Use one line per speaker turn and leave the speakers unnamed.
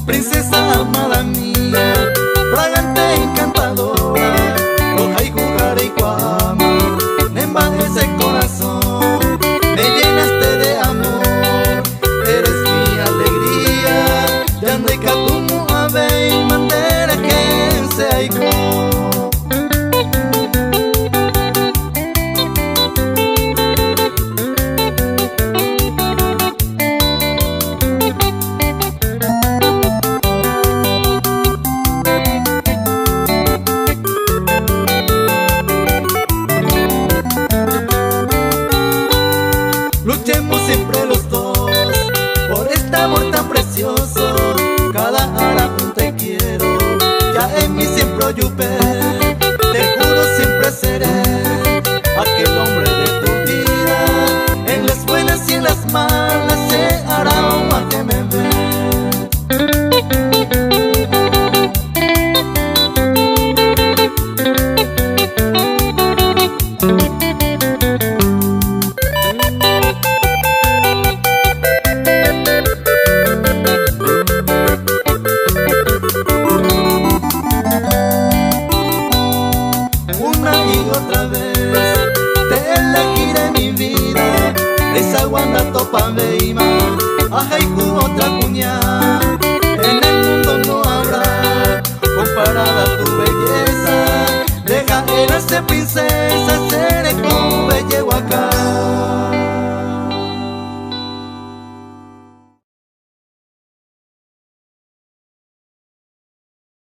Princesa amada mía, fragante encantadora, roja y jujara y cuama, me embadece el corazón, me llenaste de amor, eres mi alegría, yandai katumu abei mandera que se aiko. Luchemos siempre los dos por este amor tan precioso. Cada hora un te quiero, ya en mí siempre yupe. Te juro siempre seré aquel hombre de tu vida. En las buenas y en las malas se hará un que me ve. Una y otra vez te elegiré mi vida. Esa guanda topa veima, ajaiku otra cuña. En el mundo no habrá comparada tu belleza. Deja erarse princesa.